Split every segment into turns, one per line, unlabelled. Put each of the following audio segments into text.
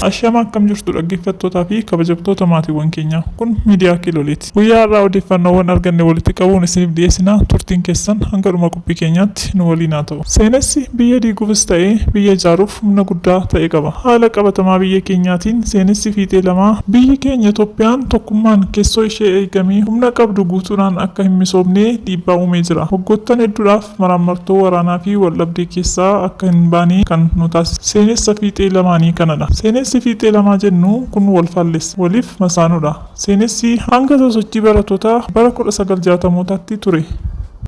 Ashama akkam jirtu dhaggeeffattootaa fi kabajamtoota maatiiwwan keenya. Kun miidiyaa Kiloleeti. Guyyaa har'aa odeeffannoowwan arganne walitti qabuun isiniif dhiyeessina. Turtiin keessan hanga dhuma qophii keenyaatti nu waliin haa ta'u. Seenessi biyya diiguufis ta'ee biyya ijaaruuf humna guddaa ta'e qaba. Haala qabatamaa biyya keenyaatiin seenessi fiixee lamaa biyyi keenya Itoophiyaan tokkummaan keessoo ishee eegamee humna qabdu guutuudhaan akka hin misoomne dhiibbaa uumee jira. Waggoottan hedduudhaaf maraamartoo waraanaa fi waldhabdee keessaa akka hin baane kan nu taasise seenessa fiixee lamaanii kanadha. Seenessi fiixee lamaa jennu kun wal faallessa, waliif masaanuudha. Seenessi hanga sosochii barattootaa bara 1960mootaatti ture.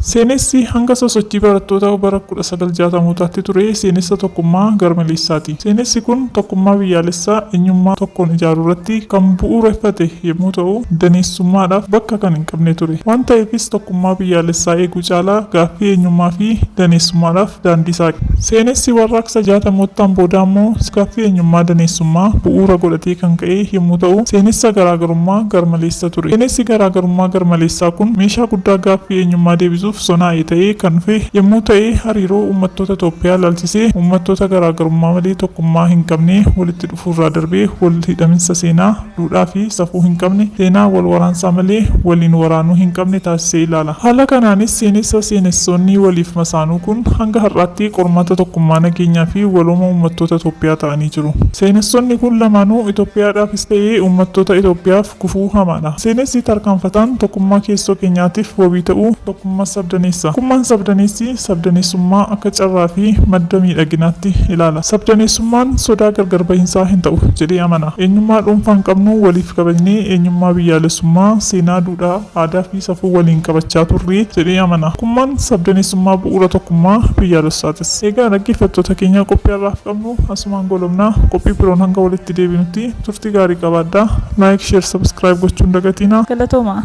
Seenessi hanga sosochii barattoota bara 1960mootaatti ture seenessa tokkummaa garmaleessaati. Seenessi kun tokkummaa biyyaalessaa eenyummaa tokkoon ijaaruu irratti kan bu'uureffate yommuu ta'u, daneessummaadhaaf bakka kan hin qabne ture. Waan ta'eefis tokkummaa biyyaalessaa eeguu caalaa gaaffii eenyummaa fi daneessummaadhaaf daandii saaqe. Seenessi warraaqsa 60mootaan booda immoo gaaffii eenyummaa daneessummaa bu'uura godhatee kan ka'e yommuu ta'u, seenessa garaagarummaa garmaleessa ture. Seenessi garaagarummaa garmaleessaa kun meeshaa guddaa gaaffii eenyummaa deebisuuf sonaa'ee ta'ee kan dhufe yommuu ta'e hariiroo uummattoota Itoophiyaa ilaalchisee uummattoota garaagarummaa malee tokkummaa hin qabne walitti dhufuurraa darbee wal hidhaminsa seenaa, duudhaa fi safuu hin qabne, seenaa wal waraansaa malee waliin waraanuu hin qabne taasisee ilaala. Haala kanaanis seenessonni waliif masaanuu kun hanga har'aatti qormaata tokkummaa nageenyaa fi walooma uummattoota Itoophiyaa ta'anii jiru. Seenessonni kun lamaanuu Itoophiyaadhaafis ta'ee uummattoota Itoophiyaaf gufuu hamaadha. Seenessi tarkaanfataan tokkummaa keessoo keenyaatiif wabii ta'uu tokkummaa sabdaneessa. Tokkummaan sabdaneessi sabdaneessummaa akka carraa fi madda miidhaginaatti ilaala. Sabdaneessummaan sodaa gargar bahinsaa hin ta'u jedhee amana. Eenyummaa dhuunfaan qabnu waliif kabajnee eenyummaa biyyaalessummaa, seenaa, duudhaa, aadaa fi safuu waliin qabachaa turre jedhee amana. Tokkummaan sabdaneessummaa bu'uura tokkummaa biyyaalessaatis. Egaa dhaggeeffattoota keenya qophii har'aaf qabnu asumaan goolabnaa. Qophii biroon hanga walitti deebinutti turtii gaarii qabaadhaa. Like, share, subscribe gochuun dagatinaa.
Galatooma.